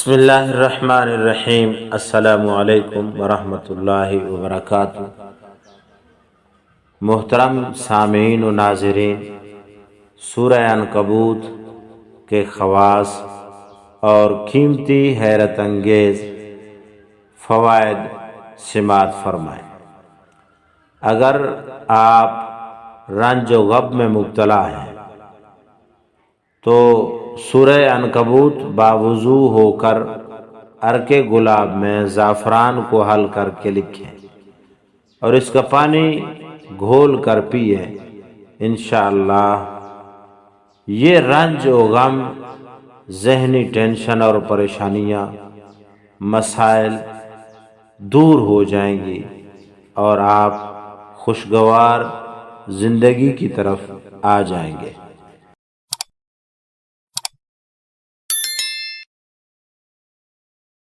بسم اللہ الرحمن الرحیم۔ السلام علیکم ورحمۃ اللہ وبرکاتہ۔ محترم سامعین و ناظرین، سورہ عنکبوت کے خواص اور قیمتی حیرت انگیز فوائد سماعت فرمائیں۔ اگر آپ رنج و غم میں مبتلا ہیں تو سورہ عنکبوت باوضو ہو کر عرق گلاب میں زعفران کو حل کر کے لکھیں اور اس کا پانی گھول کر پیئیں۔ انشاءاللہ یہ رنج و غم، ذہنی ٹینشن اور پریشانیاں، مسائل دور ہو جائیں گی اور آپ خوشگوار زندگی کی طرف آ جائیں گے۔